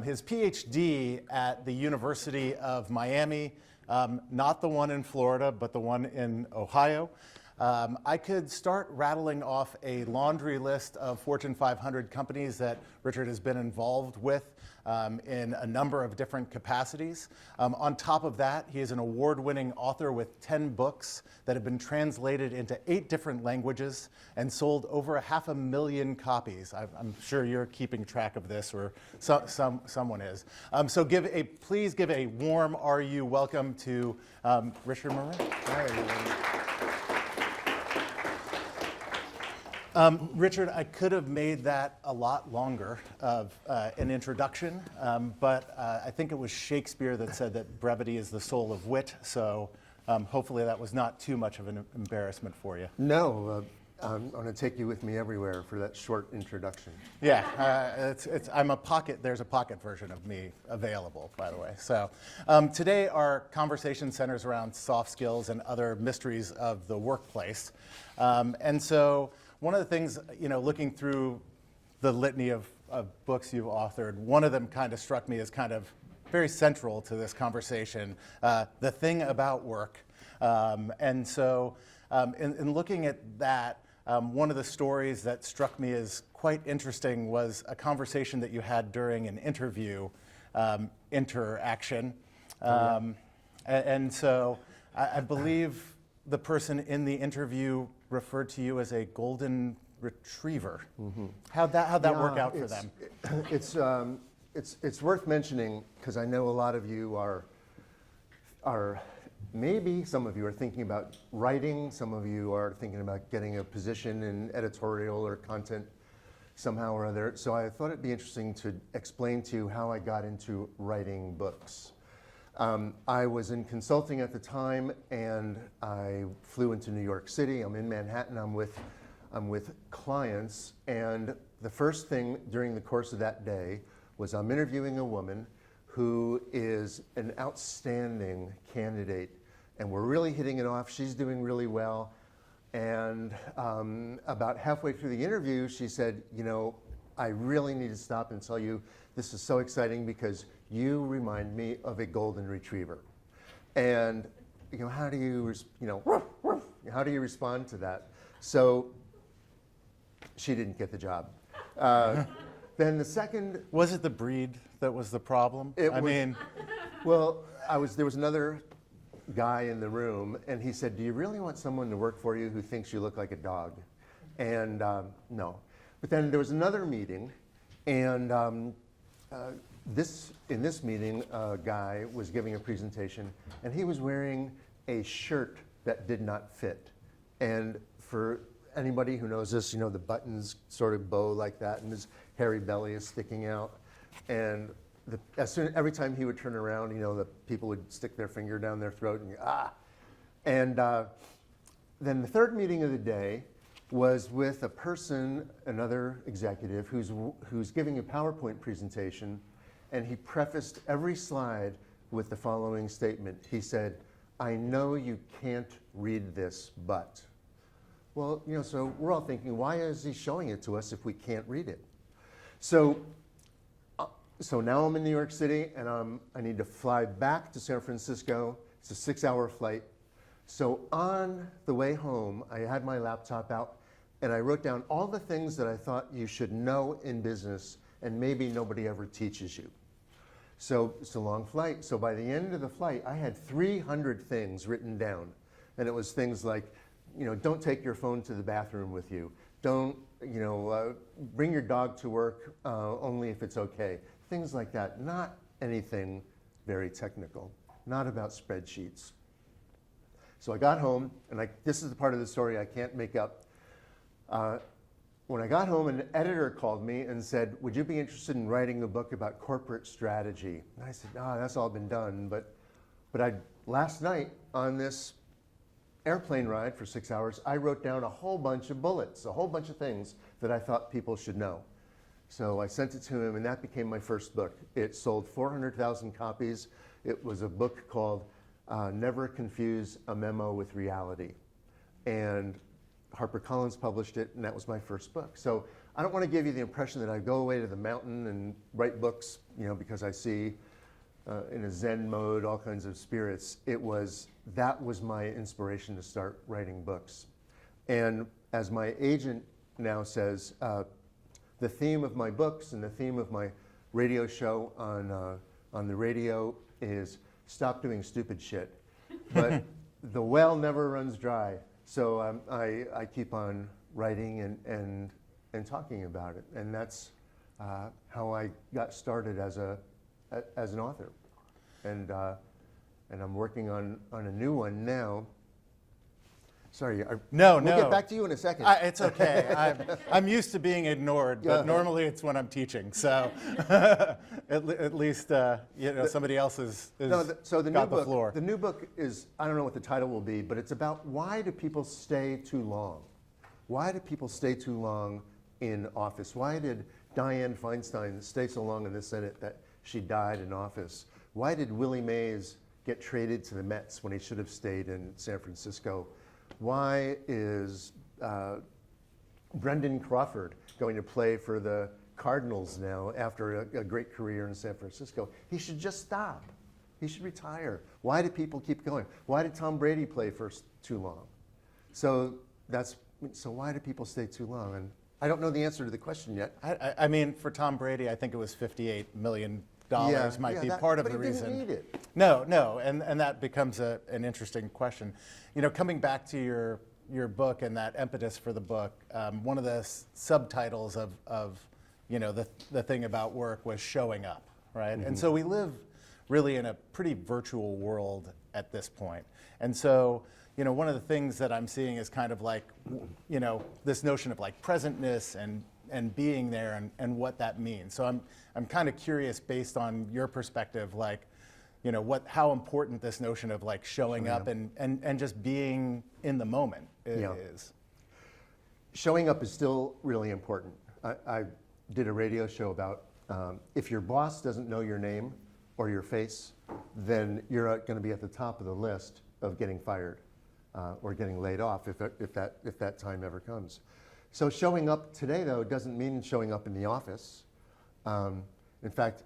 His PhD at the University of Miami, not the one in Florida, but the one in Ohio. I could start rattling off a laundry list of Fortune 500 companies that Richard has been involved with in a number of different capacities. On top of that, he is an award-winning author with 10 books that have been translated into 8 different languages and sold over 500,000 copies. I'm sure you're keeping track of this, or someone is. So please give a warm RU welcome to Richard Moran. Hi, everyone. Richard, I could have made that a lot longer of an introduction, but I think it was Shakespeare that said that brevity is the soul of wit, so hopefully that was not too much of an embarrassment for you. No, I'm going to take you with me everywhere for that short introduction. Yeah, there's a pocket version of me available, by the way. So today our conversation centers around soft skills and other mysteries of the workplace. And so one of the things, looking through the litany of books you've authored, one of them kind of struck me as kind of very central to this conversation, The Thing About Work. And so in looking at that, one of the stories that struck me as quite interesting was a conversation that you had during an interview interaction. And so I believe the person in the interview referred to you as a golden retriever. Mm-hmm. How'd that work out for them? It's worth mentioning because I know a lot of you are maybe some of you are thinking about writing, some of you are thinking about getting a position in editorial or content somehow or other. So I thought it'd be interesting to explain to you how I got into writing books. I was in consulting at the time, and I flew into New York City. I'm in Manhattan. I'm with clients, and the first thing during the course of that day was I'm interviewing a woman who is an outstanding candidate, and we're really hitting it off. She's doing really well, and about halfway through the interview, she said, I really need to stop and tell you this is so exciting because you remind me of a golden retriever. And how do you respond to that? So she didn't get the job. Then the second, was it the breed that was the problem? Well, there was another guy in the room, and he said, "Do you really want someone to work for you who thinks you look like a dog?" And no. But then there was another meeting, and in this meeting, a guy was giving a presentation, and he was wearing a shirt that did not fit. And for anybody who knows this, the buttons sort of bow like that, and his hairy belly is sticking out. And every time he would turn around, the people would stick their finger down their throat and And then the third meeting of the day was with a person, another executive, who's giving a PowerPoint presentation, and he prefaced every slide with the following statement. He said, "I know you can't read this, but." Well, so we're all thinking, why is he showing it to us if we can't read it? So now I'm in New York City, and I need to fly back to San Francisco. It's a 6-hour flight. So on the way home, I had my laptop out, and I wrote down all the things that I thought you should know in business, and maybe nobody ever teaches you. So it's a long flight. So by the end of the flight, I had 300 things written down. And it was things like, don't take your phone to the bathroom with you. Don't, bring your dog to work only if it's okay. Things like that. Not anything very technical. Not about spreadsheets. So I got home, and this is the part of the story I can't make up. When I got home, an editor called me and said, "Would you be interested in writing a book about corporate strategy?" And I said, that's all been done. But last night on this airplane ride for 6 hours, I wrote down a whole bunch of bullets, a whole bunch of things that I thought people should know. So I sent it to him, and that became my first book. It sold 400,000 copies. It was a book called Never Confuse a Memo with Reality. And HarperCollins published it, and that was my first book. So I don't want to give you the impression that I go away to the mountain and write books, because I see in a Zen mode all kinds of spirits. That was my inspiration to start writing books. And as my agent now says, the theme of my books and the theme of my radio show on the radio is stop doing stupid shit. But the well never runs dry. So I keep on writing and talking about it. And that's how I got started as an author. And I'm working on a new one now. Sorry, No, we'll get back to you in a second. It's okay. I'm used to being ignored, but normally it's when I'm teaching. So at least somebody else is so the got new the book, floor. The new book is, I don't know what the title will be, but it's about why do people stay too long? Why do people stay too long in office? Why did Dianne Feinstein stay so long in the Senate that she died in office? Why did Willie Mays get traded to the Mets when he should have stayed in San Francisco? Why is Brendan Crawford going to play for the Cardinals now after a great career in San Francisco? He should just stop. He should retire. Why do people keep going? Why did Tom Brady play for too long? So why do people stay too long? And I don't know the answer to the question yet. I mean, for Tom Brady, I think it was $58 million might be part of the reason. But he didn't need it. No, and that becomes an interesting question. Coming back to your book and that impetus for the book, one of the subtitles of the thing about work was showing up, right? Mm-hmm. And so we live really in a pretty virtual world at this point. And so, one of the things that I'm seeing is kind of like, this notion of like presentness and being there and what that means. So I'm kind of curious, based on your perspective, like, how important this notion of like showing up and just being in the moment is. Showing up is still really important. I did a radio show about if your boss doesn't know your name or your face, then you're going to be at the top of the list of getting fired or getting laid off if that time ever comes. So showing up today, though, doesn't mean showing up in the office. In fact,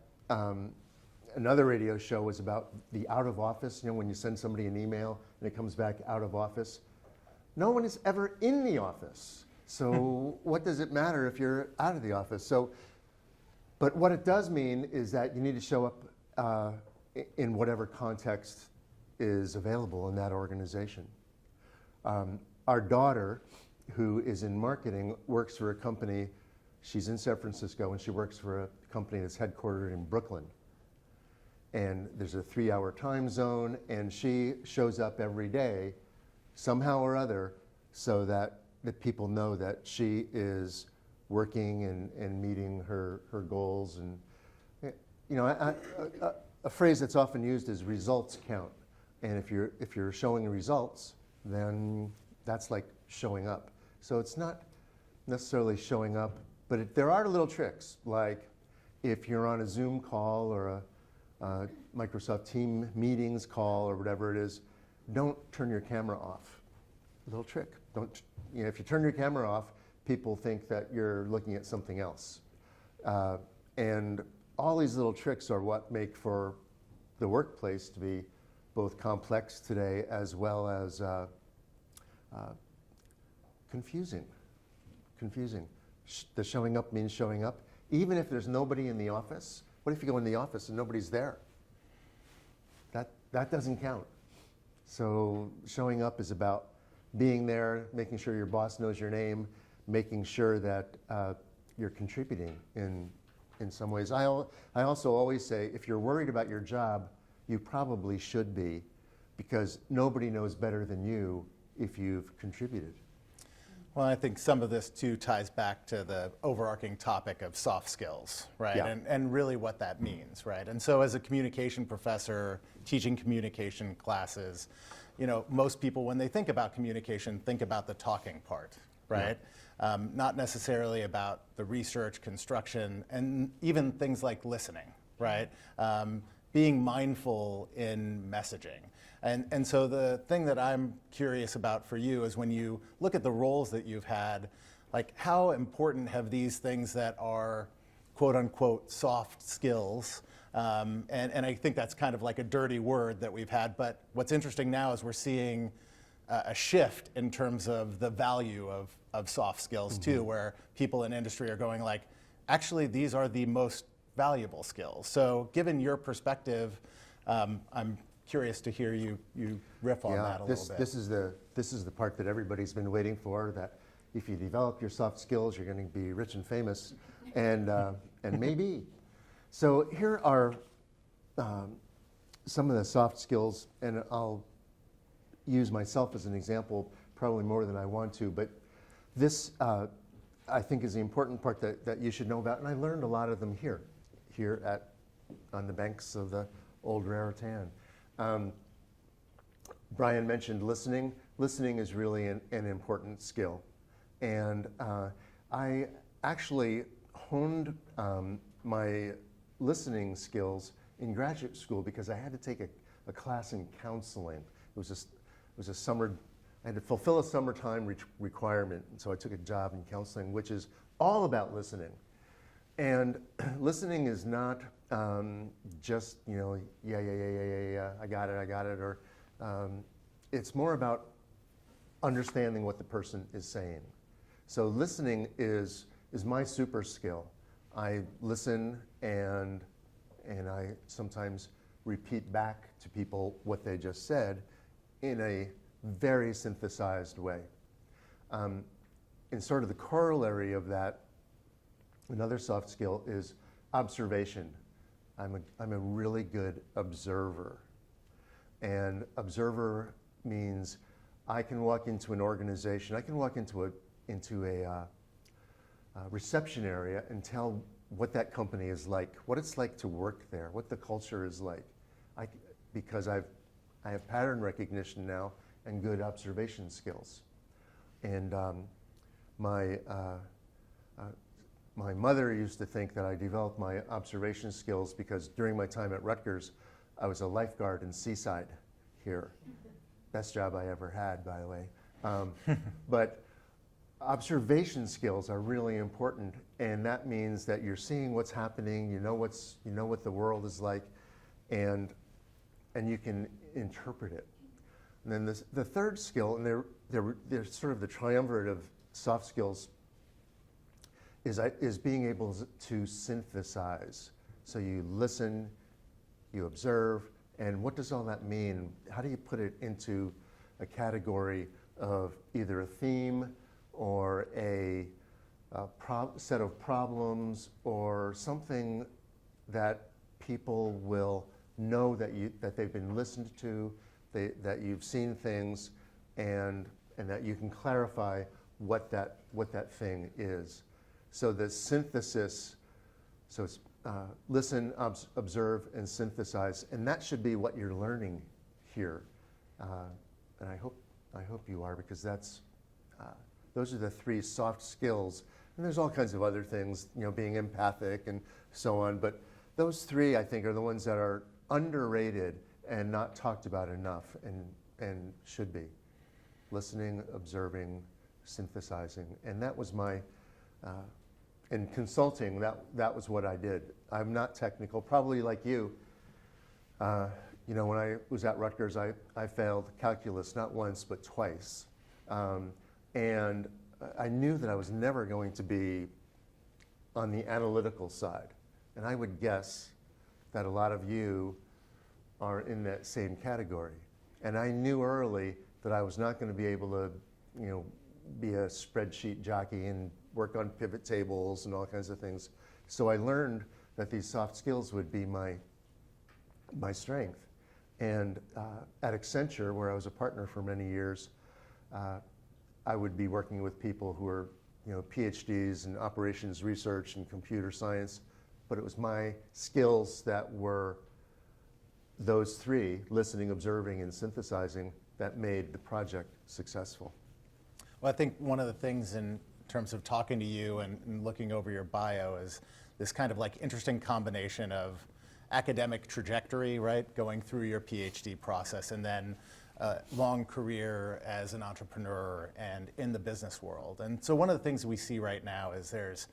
another radio show was about the out of office. When you send somebody an email and it comes back out of office. No one is ever in the office. So what does it matter if you're out of the office? But what it does mean is that you need to show up in whatever context is available in that organization. Our daughter, who is in marketing, works for a company. She's in San Francisco, and she works for a company that's headquartered in Brooklyn. And there's a 3-hour time zone, and she shows up every day, somehow or other, so that people know that she is working and meeting her goals. And a phrase that's often used is results count. And if you're showing results, then that's like showing up. So it's not necessarily showing up, but there are little tricks, like if you're on a Zoom call or a Microsoft Team meetings call or whatever it is, don't turn your camera off. Little trick. If you turn your camera off, people think that you're looking at something else. And all these little tricks are what make for the workplace to be both complex today as well as confusing. The showing up means showing up. Even if there's nobody in the office, what if you go in the office and nobody's there? That doesn't count. So showing up is about being there, making sure your boss knows your name, making sure that you're contributing in some ways. I also always say, if you're worried about your job, you probably should be, because nobody knows better than you if you've contributed. Well, I think some of this too ties back to the overarching topic of soft skills, right? Yeah. And really what that means, right? And so as a communication professor teaching communication classes, most people, when they think about communication, think about the talking part, right? Yeah. Not necessarily about the research, construction, and even things like listening, right? Being mindful in messaging. And so the thing that I'm curious about for you is when you look at the roles that you've had, like how important have these things that are quote unquote soft skills, and I think that's kind of like a dirty word that we've had, but what's interesting now is we're seeing a shift in terms of the value of soft skills too, where people in industry are going like, actually these are the most valuable skills. So given your perspective, I'm curious to hear you riff on that a little bit. This is the part that everybody's been waiting for, that if you develop your soft skills, you're going to be rich and famous, and maybe. So here are some of the soft skills, and I'll use myself as an example, probably more than I want to, but this I think is the important part that you should know about, and I learned a lot of them here on the banks of the old Raritan. Brian mentioned listening. Listening is really an important skill, and I actually honed my listening skills in graduate school because I had to take a class in counseling. It was a summer, I had to fulfill a summertime requirement, and so I took a job in counseling, which is all about listening. And listening is not just, yeah, I got it, or it's more about understanding what the person is saying. So listening is my super skill. I listen and I sometimes repeat back to people what they just said in a very synthesized way. And sort of the corollary of that, another soft skill is observation. I'm a really good observer. And observer means I can walk into an organization, I can walk into a reception area and tell what that company is like, what it's like to work there, what the culture is like. Because I have pattern recognition now and good observation skills. And my mother used to think that I developed my observation skills because during my time at Rutgers, I was a lifeguard in Seaside here. Best job I ever had, by the way. But observation skills are really important, and that means that you're seeing what's happening, you know what the world is like, and you can interpret it. And then the third skill, and they're sort of the triumvirate of soft skills, is being able to synthesize. So you listen, you observe, and what does all that mean? How do you put it into a category of either a theme or a set of problems or something that people will know that they've been listened to, that you've seen things, and that you can clarify what that thing is. So the synthesis, so it's listen, observe, and synthesize, and that should be what you're learning here. And I hope you are, because those are the three soft skills. And there's all kinds of other things, being empathic and so on. But those three, I think, are the ones that are underrated and not talked about enough, and should be. Listening, observing, synthesizing. And that was my, in consulting, that was what I did. I'm not technical, probably like you. When I was at Rutgers, I failed calculus not once, but twice. And I knew that I was never going to be on the analytical side. And I would guess that a lot of you are in that same category. And I knew early that I was not going to be able to, be a spreadsheet jockey and work on pivot tables and all kinds of things. So I learned that these soft skills would be my strength. And at Accenture, where I was a partner for many years, I would be working with people who were, PhDs in operations research and computer science, but it was my skills that were those three, listening, observing, and synthesizing, that made the project successful. Well, I think one of the things in terms of talking to you and looking over your bio is this kind of like interesting combination of academic trajectory, right, going through your PhD process, and then long career as an entrepreneur and in the business world. And so one of the things we see right now is there's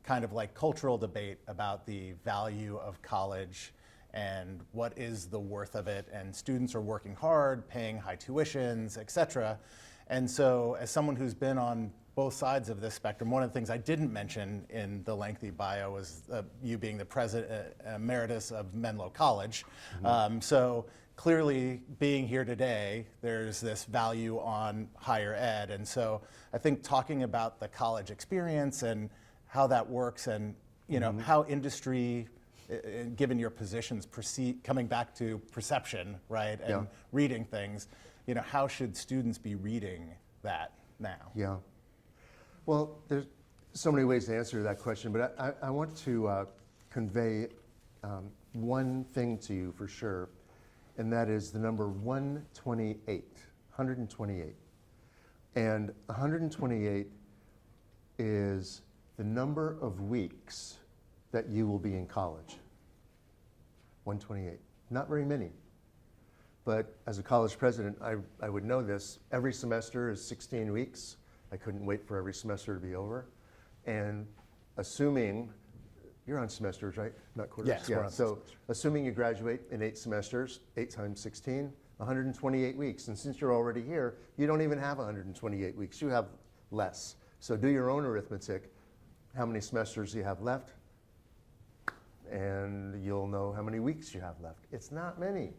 kind of like cultural debate about the value of college and what is the worth of it. And students are working hard, paying high tuitions, et cetera. And so as someone who's been on both sides of this spectrum, one of the things I didn't mention in the lengthy bio was you being the president emeritus of Menlo College. So clearly being here today, there's this value on higher ed. And so I think talking about the college experience and how that works and how industry, given your positions, coming back to perception, right, and reading things, how should students be reading that now? Yeah. Well, there's so many ways to answer that question, but I want to convey one thing to you for sure, and that is the number 128, 128. And 128 is the number of weeks that you will be in college. 128. Not very many. But as a college president, I would know this. Every semester is 16 weeks. I couldn't wait for every semester to be over. And assuming, you're on semesters, right? Not quarters? Yes, we're on So semesters. assuming you graduate in 8 semesters, 8 times 16, 128 weeks. And since you're already here, you don't even have 128 weeks. You have less. So do your own arithmetic. How many semesters you have left? And you'll know how many weeks you have left. It's not many.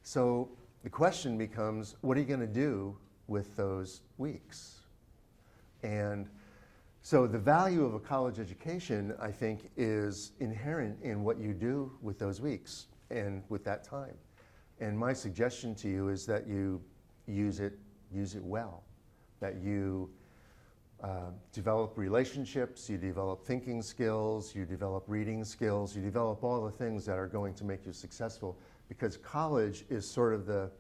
So the question becomes, what are you going to do with those weeks? And so the value of a college education, I think, is inherent in what you do with those weeks and with that time. And my suggestion to you is that you use it well, that you develop relationships, you develop thinking skills, you develop reading skills, you develop all the things that are going to make you successful, because college is sort of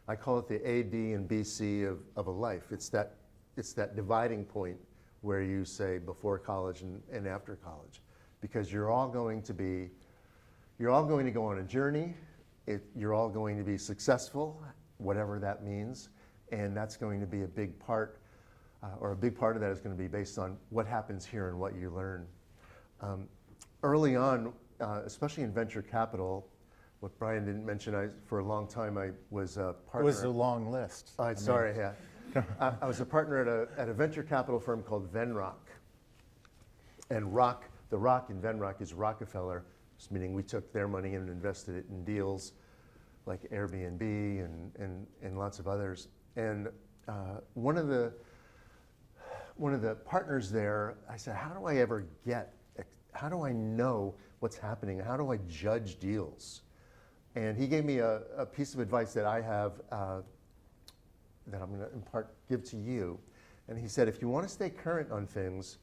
I call it the A, B, and BC of a life. It's that dividing point where you say before college and after college, because you're all going to go on a journey. You're all going to be successful, whatever that means, and that's going to be a big part, or a big part of that is going to be based on what happens here and what you learn. Early on, especially in venture capital, what Brian didn't mention, for a long time I was a partner. It was a long list. Sorry, yeah. I was a partner at a venture capital firm called Venrock. And the rock in Venrock is Rockefeller, meaning we took their money and invested it in deals like Airbnb and lots of others. And one of the partners there, I said, how do I know what's happening? How do I judge deals? And he gave me a piece of advice that I have that I'm going to give to you. And he said, if you want to stay current on things,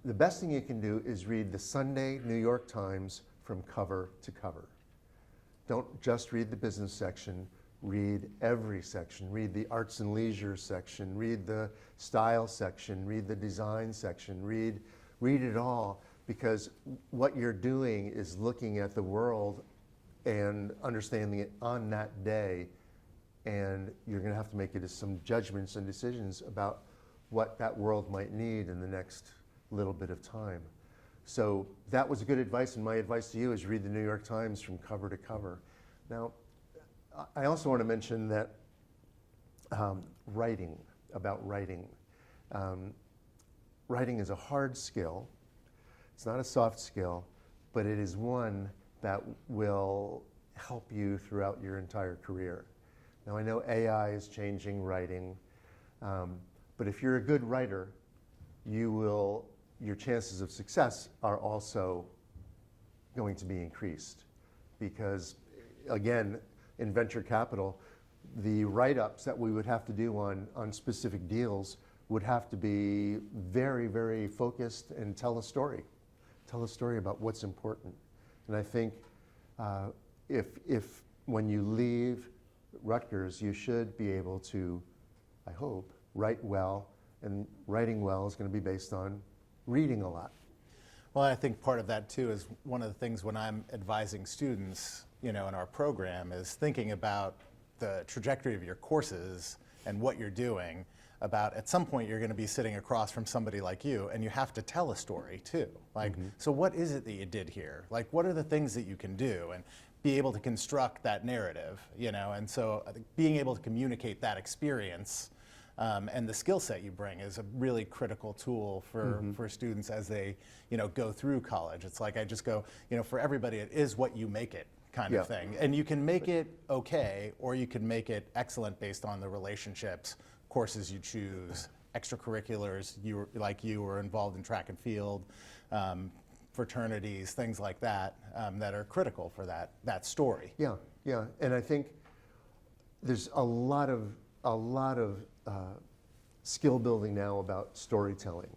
the best thing you can do is read the Sunday New York Times from cover to cover. Don't just read the business section, read every section. Read the arts and leisure section, read the style section, read the design section, read it all, because what you're doing is looking at the world and understanding it on that day, and you're going to have to make some judgments and decisions about what that world might need in the next little bit of time. So that was good advice, and my advice to you is read the New York Times from cover to cover. Now, I also want to mention that writing. Writing is a hard skill. It's not a soft skill, but it is one that will help you throughout your entire career. Now, I know AI is changing writing, but if you're a good writer, your chances of success are also going to be increased. Because, again, in venture capital, the write-ups that we would have to do on specific deals would have to be very, very focused and tell a story about what's important. And I think if when you leave Rutgers, you should be able to, I hope, write well, and writing well is going to be based on reading a lot. Well, I think part of that too is one of the things when I'm advising students, in our program, is thinking about the trajectory of your courses and what you're doing, about at some point you're going to be sitting across from somebody like you, and you have to tell a story too. Like, so what is it that you did here? Like, what are the things that you can do? And be able to construct that narrative, you know? And so I think being able to communicate that experience and the skill set you bring is a really critical tool for students as they, you know, go through college. It's like I just go, you know, for everybody, it is what you make it kind of thing. And you can make it okay, or you can make it excellent based on the relationships, courses you choose, extracurriculars, you were involved in track and field, fraternities, things like that, that are critical for that story. Yeah, yeah, and I think there's a lot of skill building now about storytelling.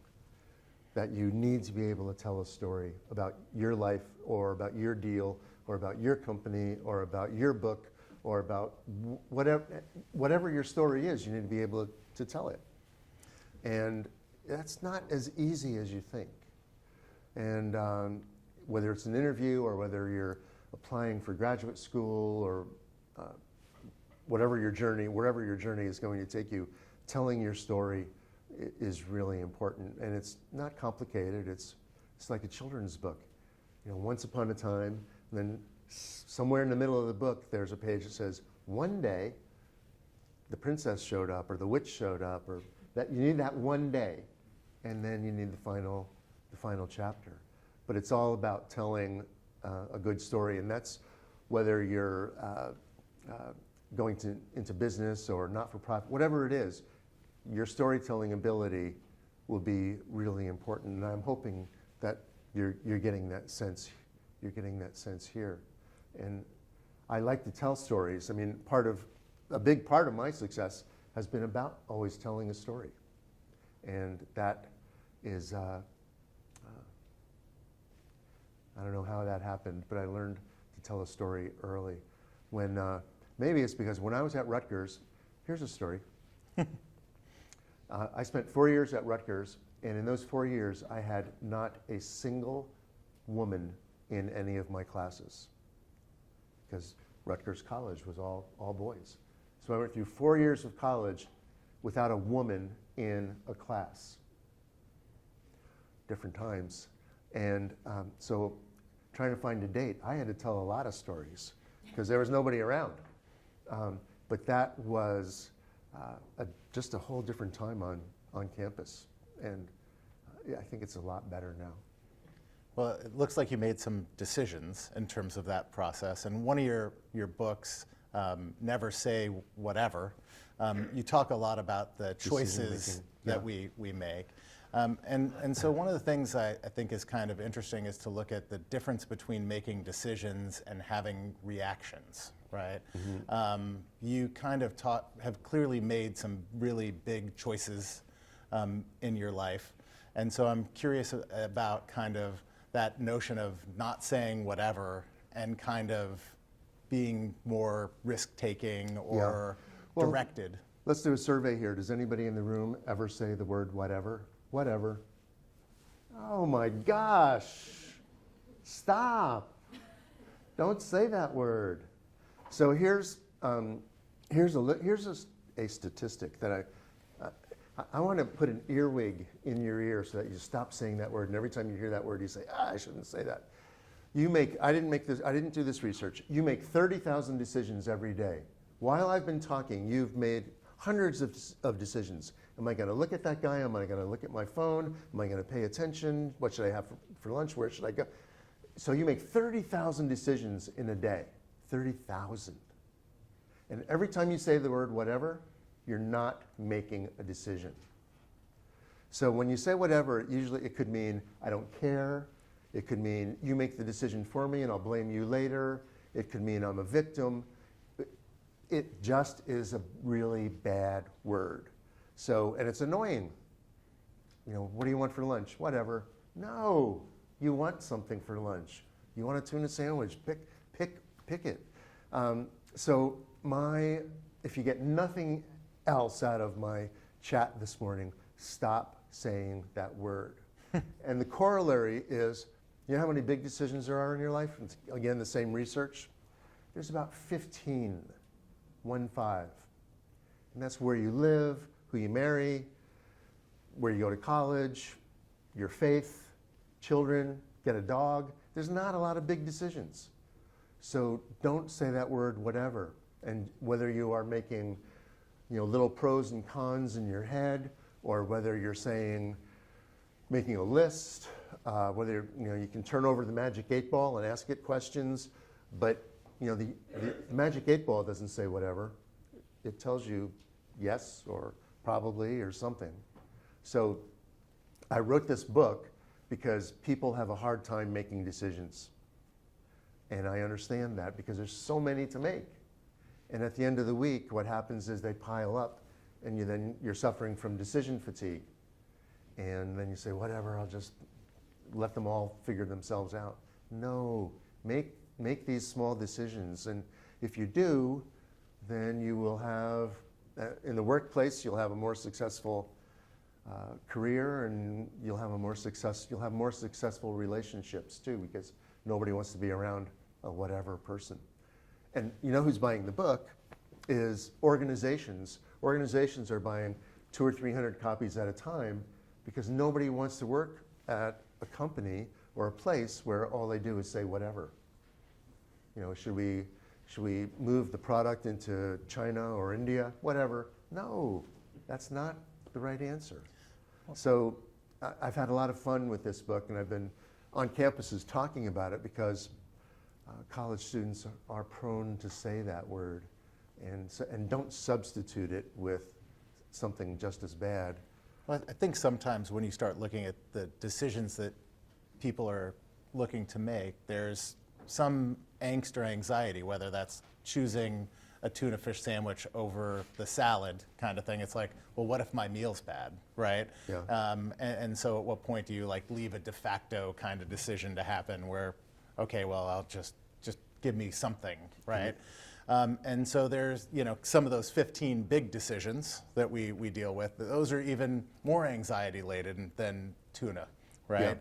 That you need to be able to tell a story about your life, or about your deal, or about your company, or about your book, or about whatever your story is. You need to be able to tell it, and that's not as easy as you think. And whether it's an interview, or whether you're applying for graduate school, or wherever your journey is going to take you, telling your story is really important. And it's not complicated. It's like a children's book. You know, once upon a time, and then somewhere in the middle of the book, there's a page that says, one day, the princess showed up, or the witch showed up, or that you need that one day, and then you need the final chapter. But it's all about telling a good story, and that's whether you're going into business or not-for-profit, whatever it is, your storytelling ability will be really important. And I'm hoping that you're getting that sense. You're getting that sense here. And I like to tell stories. I mean, a big part of my success has been about always telling a story. And that is, I don't know how that happened, but I learned to tell a story early. When, maybe it's because when I was at Rutgers, here's a story. I spent 4 years at Rutgers, and in those 4 years, I had not a single woman in any of my classes, because Rutgers College was all boys. So I went through 4 years of college without a woman in a class. Different times. And so trying to find a date, I had to tell a lot of stories because there was nobody around. But that was just a whole different time on campus. And I think it's a lot better now. Well, it looks like you made some decisions in terms of that process. And one of your books, Never Say Whatever, you talk a lot about the choices that we make. And so one of the things I think is kind of interesting is to look at the difference between making decisions and having reactions, right? You kind of have clearly made some really big choices in your life. And so I'm curious about kind of that notion of not saying whatever and kind of being more risk-taking or directed. Let's do a survey here. Does anybody in the room ever say the word whatever? Whatever. Oh my gosh. Stop. Don't say that word. So here's a statistic that I want to put an earwig in your ear so that you stop saying that word, and every time you hear that word you say, I shouldn't say that. I didn't do this research. You make 30,000 decisions every day. While I've been talking, you've made hundreds of decisions. Am I going to look at that guy? Am I going to look at my phone? Am I going to pay attention? What should I have for lunch? Where should I go? So you make 30,000 decisions in a day. 30,000. And every time you say the word whatever, you're not making a decision. So when you say whatever, usually it could mean I don't care. It could mean you make the decision for me and I'll blame you later. It could mean I'm a victim. It just is a really bad word. So, and it's annoying. You know, what do you want for lunch? Whatever. No, you want something for lunch. You want a tuna sandwich. Pick it. So if you get nothing else out of my chat this morning, stop saying that word. And the corollary is, you know how many big decisions there are in your life? It's, again, the same research. There's about 15 1-5. And that's where you live, who you marry, where you go to college, your faith, children, get a dog. There's not a lot of big decisions. So don't say that word whatever. And whether you are making, little pros and cons in your head, or whether you're making a list, whether you can turn over the magic 8-ball and ask it questions, but the magic 8-ball doesn't say whatever. It tells you yes or probably or something. So I wrote this book because people have a hard time making decisions. And I understand that because there's so many to make. And at the end of the week, what happens is they pile up, and then you're suffering from decision fatigue. And then you say, whatever, I'll just let them all figure themselves out. No, make these small decisions. And if you do, then you will have, in the workplace, you'll have a more successful career, and you'll have more successful relationships too, because nobody wants to be around a whatever person. And who's buying the book is organizations. Organizations are buying 200 or 300 copies at a time because nobody wants to work at a company or a place where all they do is say whatever. Should we move the product into China or India? Whatever. No, that's not the right answer. So I've had a lot of fun with this book, and I've been on campuses talking about it because college students are prone to say that word and don't substitute it with something just as bad. Well, I think sometimes when you start looking at the decisions that people are looking to make, there's some angst or anxiety, whether that's choosing a tuna fish sandwich over the salad kind of thing. It's like, well, what if my meal's bad, right? Yeah. And so at what point do you leave a de facto kind of decision to happen where, okay, well, I'll just give me something, right? And so there's, some of those 15 big decisions that we deal with, those are even more anxiety laden than tuna, right?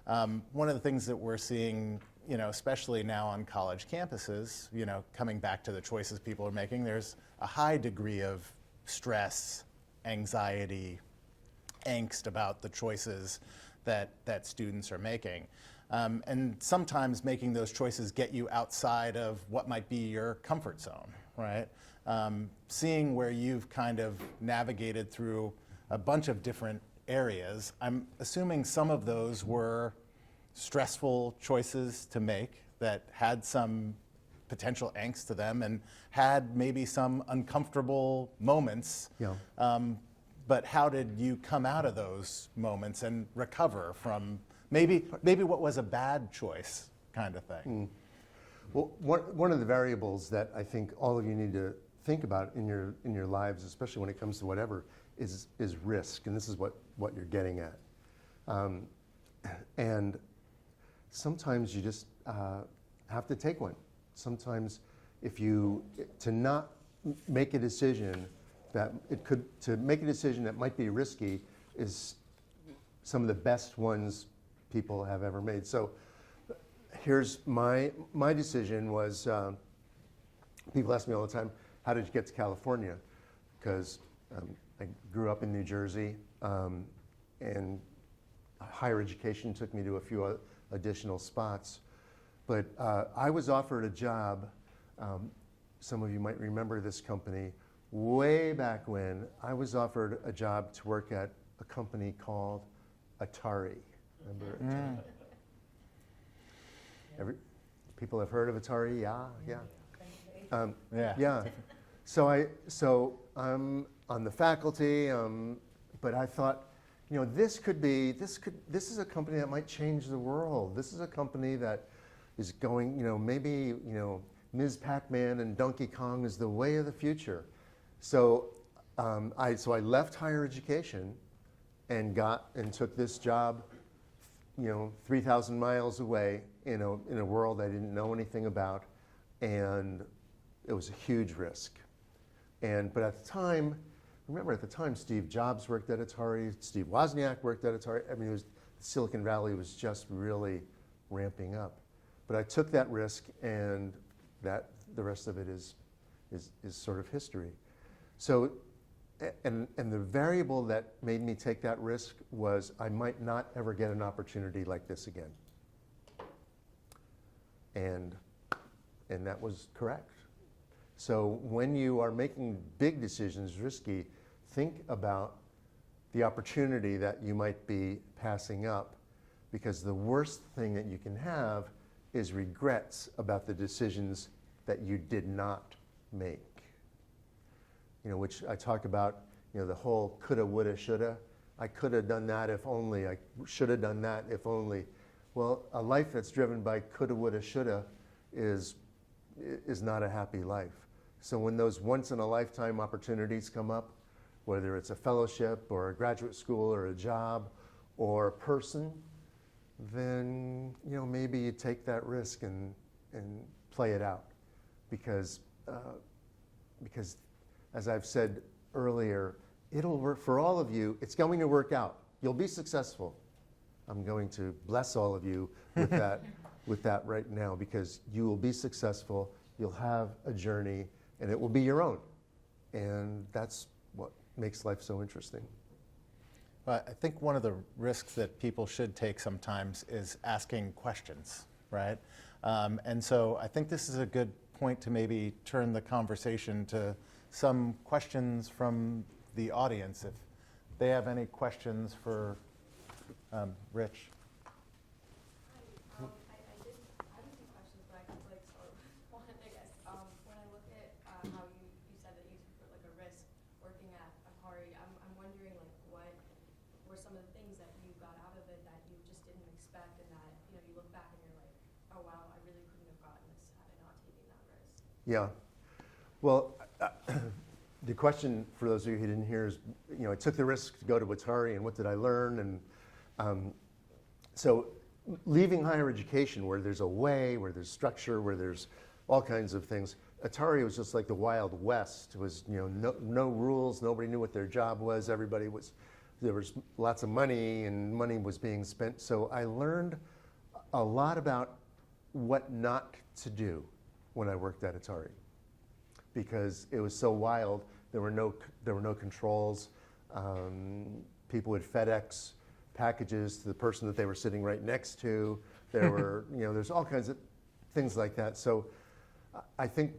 Yeah. One of the things that we're seeing, especially now on college campuses, coming back to the choices people are making, there's a high degree of stress, anxiety, angst about the choices that students are making. And sometimes making those choices get you outside of what might be your comfort zone, right? Seeing where you've kind of navigated through a bunch of different areas, I'm assuming some of those were stressful choices to make that had some potential angst to them and had maybe some uncomfortable moments. Yeah. But how did you come out of those moments and recover from maybe what was a bad choice kind of thing? Well, one of the variables that I think all of you need to think about in your lives, especially when it comes to whatever, is risk, and this is what you're getting at. And sometimes you just have to take one. Sometimes to not make a decision to make a decision that might be risky is some of the best ones people have ever made. So here's my decision was, people ask me all the time, how did you get to California? Because I grew up in New Jersey, and higher education took me to a few additional spots. But I was offered a job, some of you might remember this company, way back when. I was offered a job to work at a company called Atari. Remember Atari? People have heard of Atari? Yeah. Yeah. So I'm on the faculty, but I thought, this is a company that might change the world. This is a company that is going, maybe, Ms. Pac-Man and Donkey Kong is the way of the future. So I left higher education and took this job, 3,000 miles away in a world I didn't know anything about, and it was a huge risk. But at the time, Steve Jobs worked at Atari, Steve Wozniak worked at Atari. I mean, Silicon Valley was just really ramping up. But I took that risk, and the rest of it is is sort of history. So, and the variable that made me take that risk was I might not ever get an opportunity like this again. And that was correct. So when you are making big decisions, risky, think about the opportunity that you might be passing up, because the worst thing that you can have is regrets about the decisions that you did not make. Which I talk about, the whole coulda, woulda, shoulda. I could have done that if only. I should have done that if only. Well, a life that's driven by coulda, woulda, shoulda is not a happy life. So when those once-in-a-lifetime opportunities come up, whether it's a fellowship or a graduate school or a job or a person, then maybe you take that risk and play it out, because as I've said earlier, it'll work for all of you. It's going to work out. You'll be successful. I'm going to bless all of you with that right now, because you will be successful. You'll have a journey, and it will be your own. And that's what makes life so interesting. Well, I think one of the risks that people should take sometimes is asking questions, right? And so I think this is a good point to maybe turn the conversation to some questions from the audience, if they have any questions for Rich. I have a few questions, but I can start with one, I guess. When I look at how you said that you took a risk working at Atari, I'm wondering what were some of the things that you got out of it that you just didn't expect, and that you look back and you're like, oh wow, I really couldn't have gotten this had I not taken that risk. Yeah. Well, the question for those of you who didn't hear is, I took the risk to go to Atari, and what did I learn? And so leaving higher education, where there's a way, where there's structure, where there's all kinds of things, Atari was just like the Wild West. It was no rules, nobody knew what their job was, there was lots of money, and money was being spent. So I learned a lot about what not to do when I worked at Atari, because it was so wild. There were no controls. People would FedEx packages to the person that they were sitting right next to. There were, there's all kinds of things like that. So I think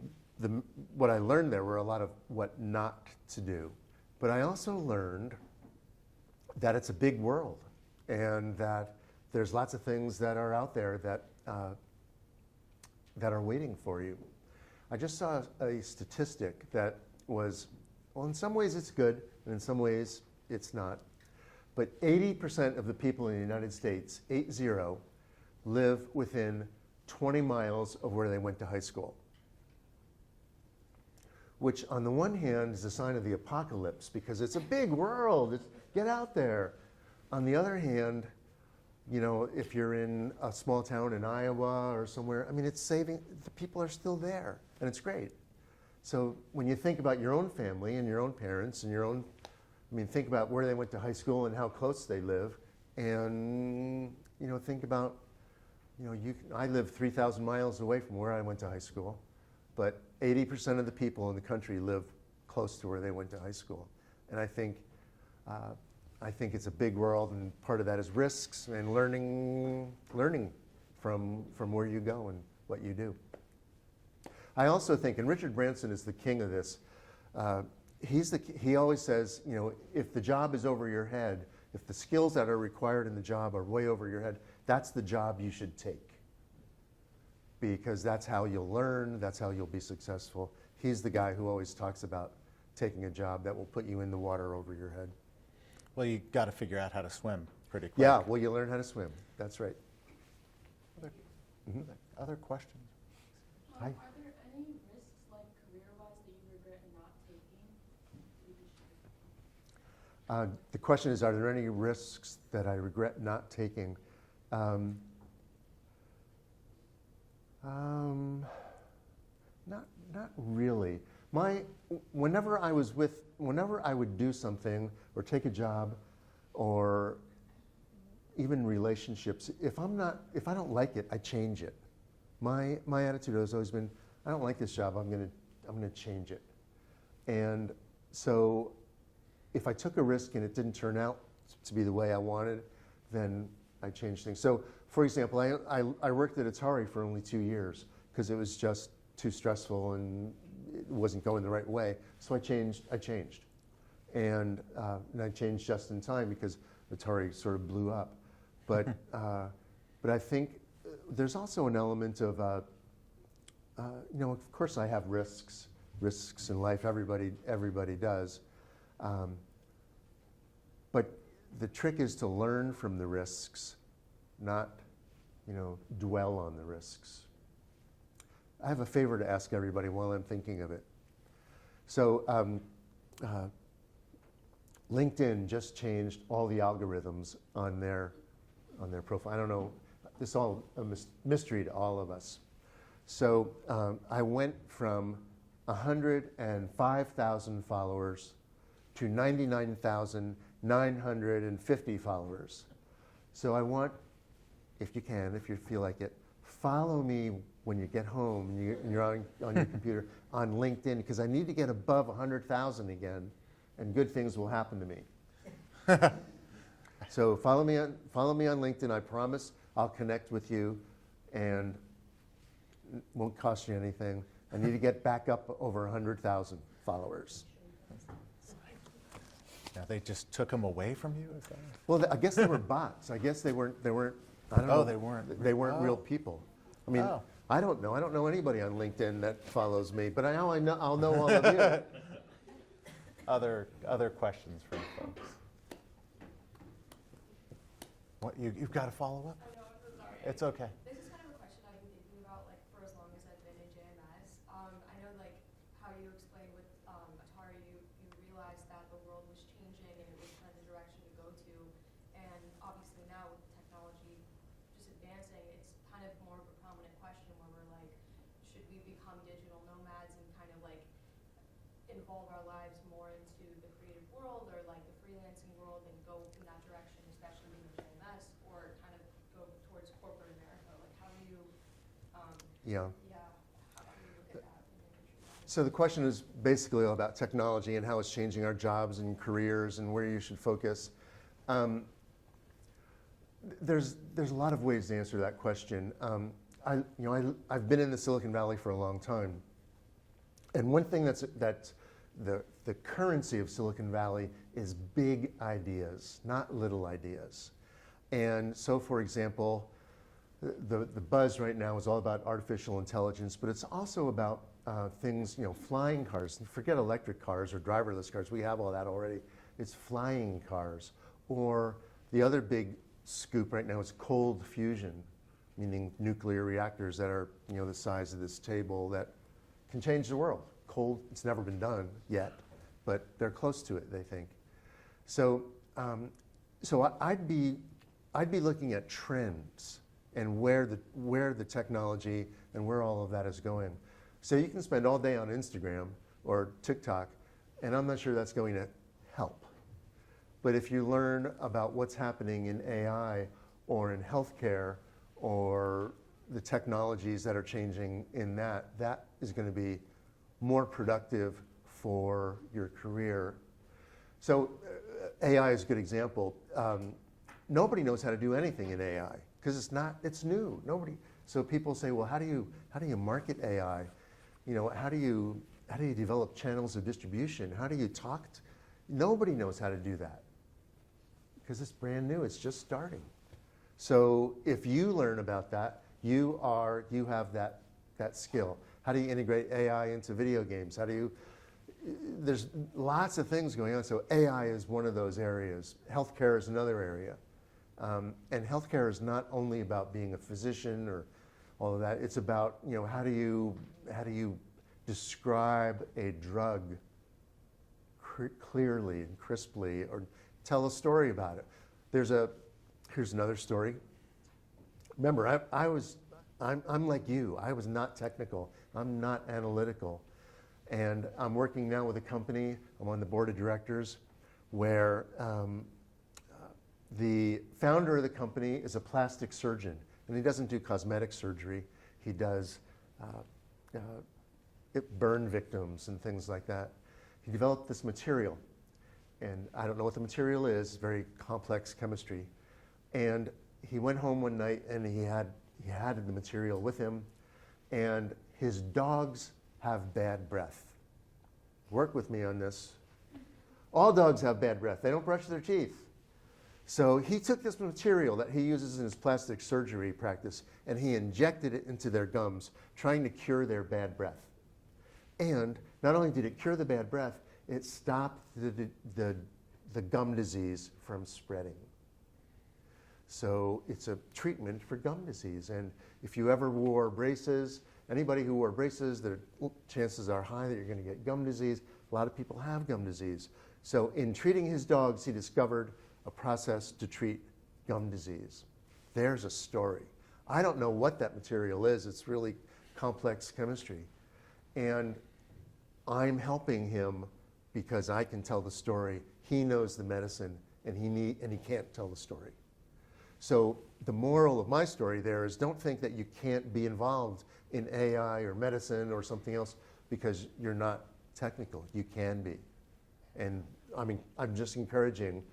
what I learned there were a lot of what not to do. But I also learned that it's a big world, and that there's lots of things that are out there that are waiting for you. I just saw a statistic that was, well, in some ways it's good, and in some ways it's not. But 80% of the people in the United States, 80, live within 20 miles of where they went to high school. Which on the one hand is a sign of the apocalypse, because it's a big world, get out there. On the other hand, if you're in a small town in Iowa or somewhere, it's saving, the people are still there, and it's great. So when you think about your own family and your own parents and your own, think about where they went to high school and how close they live, and think about, I live 3,000 miles away from where I went to high school, but 80% of the people in the country live close to where they went to high school, and I think it's a big world, and part of that is risks and learning from where you go and what you do. I also think, and Richard Branson is the king of this, he always says, if the job is over your head, if the skills that are required in the job are way over your head, that's the job you should take. Because that's how you'll learn, that's how you'll be successful. He's the guy who always talks about taking a job that will put you in the water over your head. Well, you got to figure out how to swim pretty quick. Yeah, well, you learn how to swim. That's right. Other questions? Hi. Are there any risks, career-wise, that you regret not taking? The question is, are there any risks that I regret not taking? Not really. Whenever I would do something or take a job, or even relationships, if I don't like it, I change it. My attitude has always been, I don't like this job, I'm going to to change it. And so if I took a risk and it didn't turn out to be the way I wanted, then I changed things. So, for example, I worked at Atari for only 2 years because it was just too stressful and it wasn't going the right way. So I changed. And I changed just in time because Atari sort of blew up. But I think there's also an element of, of course I have risks in life. Everybody does. But the trick is to learn from the risks, not, dwell on the risks. I have a favor to ask everybody while I'm thinking of it. So LinkedIn just changed all the algorithms on their profile. I don't know, this is all a mystery to all of us. So I went from 105,000 followers to 99,950 followers. So I want, if you can, if you feel like it, follow me when you get home and you're on your computer on LinkedIn, because I need to get above 100,000 again, and good things will happen to me. So follow me on LinkedIn. I promise I'll connect with you, and it won't cost you anything. I need to get back up over 100,000 followers. Now they just took them away from you? Is that... Well, I guess they were bots. I guess they weren't. I don't know. Oh, they weren't. They weren't real people. I mean, I don't know. I don't know anybody on LinkedIn that follows me, but I'll know all of you. Other questions from folks? What, you've got to follow up? I know, I'm so sorry. It's okay. This is kind of a question I've been thinking about for as long as I've been in JMS. I know how you explained with Atari, you realized that the world was changing and it was kind of the direction to go to. And obviously now with technology just advancing, it's kind of more of a prominent question where we're like, should we become digital nomads and kind of involve our lives more into the creative world or the freelancing world and go in that direction, especially in the JMS, or kind of go towards corporate America? How do you, how do you look at that in the industry? So the question is basically all about technology and how it's changing our jobs and careers and where you should focus. There's a lot of ways to answer that question. I've been in the Silicon Valley for a long time, and one thing that's the currency of Silicon Valley is big ideas, not little ideas. And so, for example, the buzz right now is all about artificial intelligence, but it's also about things, flying cars. Forget electric cars or driverless cars. We have all that already. It's flying cars. Or the other big scoop right now is cold fusion, meaning nuclear reactors that are, the size of this table that can change the world. Cold, it's never been done yet, but they're close to it, they think. So, I'd be looking at trends and where the technology and where all of that is going. So you can spend all day on Instagram or TikTok, and I'm not sure that's going to help. But if you learn about what's happening in AI or in healthcare or the technologies that are changing in that is going to be more productive for your career. So AI is a good example. Nobody knows how to do anything in AI because it's new. So people say, well, how do you market AI? How do you develop channels of distribution? How do you talk? Nobody knows how to do that because it's brand new. It's just starting. So if you learn about that, you have that skill. How do you integrate AI into video games? There's lots of things going on. So AI is one of those areas. Healthcare is another area. And healthcare is not only about being a physician or all of that. It's about, how do you describe a drug clearly and crisply, or tell a story about it. Here's another story. Remember, I'm like you. I was not technical. I'm not analytical. And I'm working now with a company. I'm on the board of directors where the founder of the company is a plastic surgeon. And he doesn't do cosmetic surgery. He does burn victims and things like that. He developed this material, and I don't know what the material is, very complex chemistry. And he went home one night and he had the material with him, and his dogs have bad breath. Work with me on this. All dogs have bad breath. They don't brush their teeth. So he took this material that he uses in his plastic surgery practice and he injected it into their gums, trying to cure their bad breath. And not only did it cure the bad breath, it stopped the gum disease from spreading. So it's a treatment for gum disease. And if you ever wore braces, anybody who wore braces, the chances are high that you're going to get gum disease. A lot of people have gum disease. So in treating his dogs, he discovered a process to treat gum disease. There's a story. I don't know what that material is. It's really complex chemistry. And I'm helping him because I can tell the story. He knows the medicine, and he can't tell the story. So the moral of my story there is, don't think that you can't be involved in AI or medicine or something else because you're not technical. You can be. And I mean, I'm just encouraging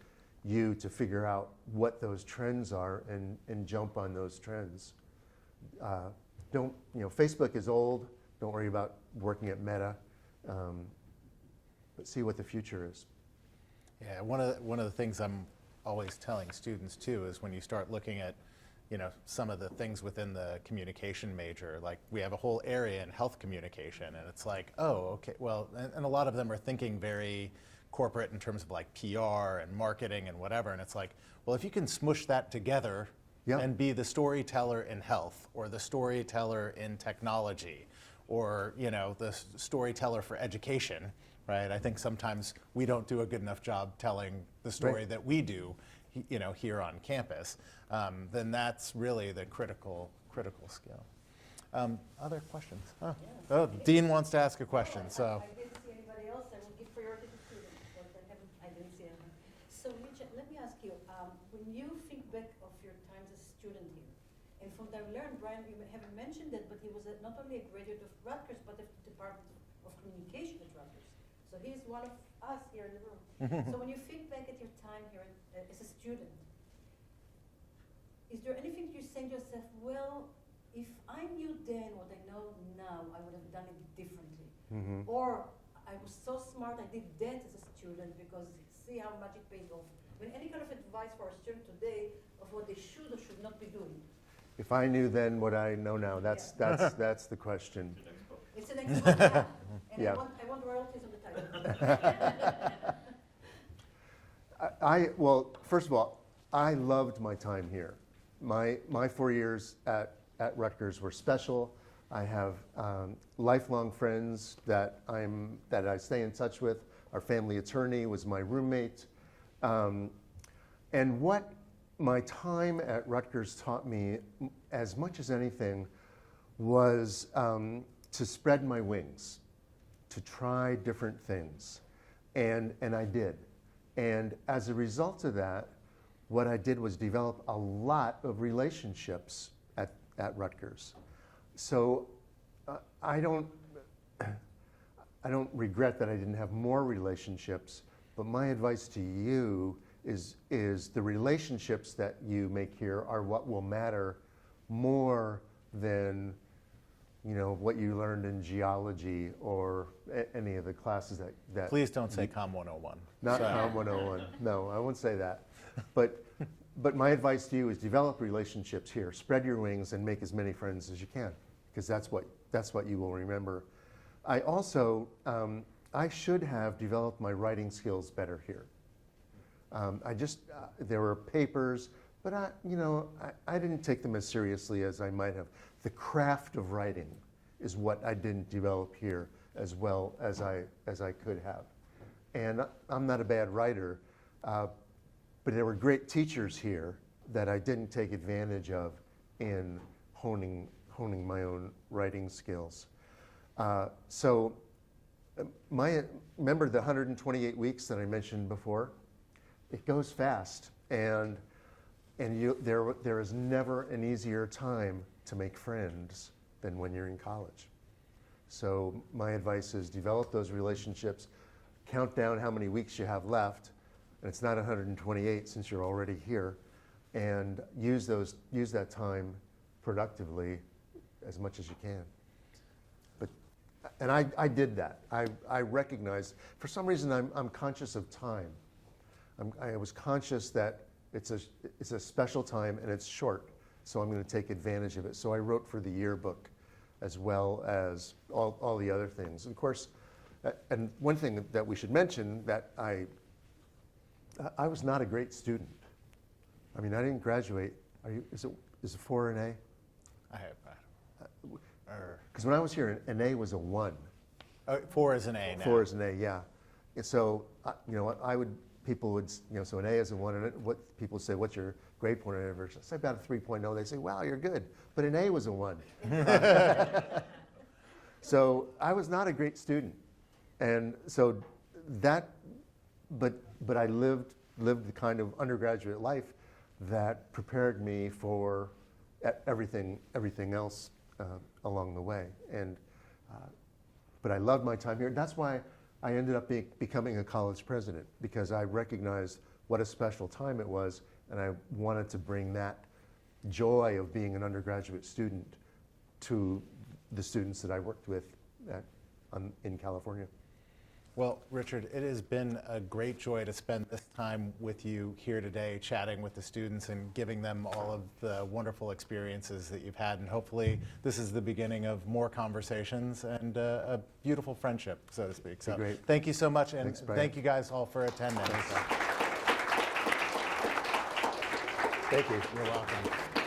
you to figure out what those trends are and jump on those trends. Facebook is old. Don't worry about working at Meta, but see what the future is. Yeah, one of the things I'm always telling students too is when you start looking at, some of the things within the communication major, like we have a whole area in health communication, and it's like, oh, okay, well, and a lot of them are thinking very corporate in terms of like PR and marketing and whatever, and it's like, well, if you can smush that together and be the storyteller in health or the storyteller in technology or the storyteller for education, right? I think sometimes we don't do a good enough job telling the story that we do, here on campus. Then that's really the critical skill. Other questions? Oh, Dean wants to ask a question. So. I didn't see anybody else. I will give priority to students, but I didn't see anyone. So, Richard, let me ask you, when you think back of your time as a student here, and from what I've learned, Brian, you haven't mentioned it, but he was not only a graduate of Rutgers, but of the Department of Communication at Rutgers. So he's one of us here in the room. So when you think back at your time here as a student, is there anything you say to yourself, well, if I knew then what I know now, I would have done it differently? Mm-hmm. Or I was so smart, I did that as a student because see how much it pays off. I mean, any kind of advice for a student today of what they should or should not be doing? If I knew then what I know now, that's the question. It's an next one, yeah. And Yeah. I want royalties on the title. Well, first of all, I loved my time here. My 4 years at Rutgers were special. I have lifelong friends that I stay in touch with. Our family attorney was my roommate. And what my time at Rutgers taught me, as much as anything, was to spread my wings, to try different things. And I did. And as a result of that, what I did was develop a lot of relationships at Rutgers. So I don't regret that I didn't have more relationships, but my advice to you is the relationships that you make here are what will matter more than what you learned in geology or any of the classes that Please don't say Comm 101. not Comm 101. No, I won't say that. But my advice to you is develop relationships here. Spread your wings and make as many friends as you can, because that's what you will remember. I also I should have developed my writing skills better here. There were papers, but I didn't take them as seriously as I might have. The craft of writing is what I didn't develop here as well as I could have. And I'm not a bad writer, but there were great teachers here that I didn't take advantage of in honing my own writing skills. Remember the 128 weeks that I mentioned before? It goes fast, and there is never an easier time to make friends than when you're in college. So my advice is develop those relationships, count down how many weeks you have left, and it's not 128 since you're already here, and use that time productively as much as you can. And I did that. I recognized, for some reason, I'm conscious of time. I was conscious that it's a special time and it's short, so I'm going to take advantage of it. So I wrote for the yearbook as well as all the other things. And of course, and one thing that we should mention, that I was not a great student. I mean, I didn't graduate. Is it 4 an A? I have Because when I was here, an A was a 1. 4 is an A now. 4 is an A, yeah. And so, people would, so an A is a 1, and what people say, what's your grade point on average? I say about a 3.0. They say, wow, you're good. But an A was a 1. So I was not a great student. And so but I lived the kind of undergraduate life that prepared me for everything else along the way. But I loved my time here. That's why I ended up becoming a college president, because I recognized what a special time it was, and I wanted to bring that joy of being an undergraduate student to the students that I worked with in California. Well, Richard, it has been a great joy to spend this time with you here today, chatting with the students and giving them all of the wonderful experiences that you've had. And hopefully this is the beginning of more conversations and a beautiful friendship, so to speak. So Great. Thank you so much, and Thanks, Brian. thank you guys all for attending. Thank you. You're welcome.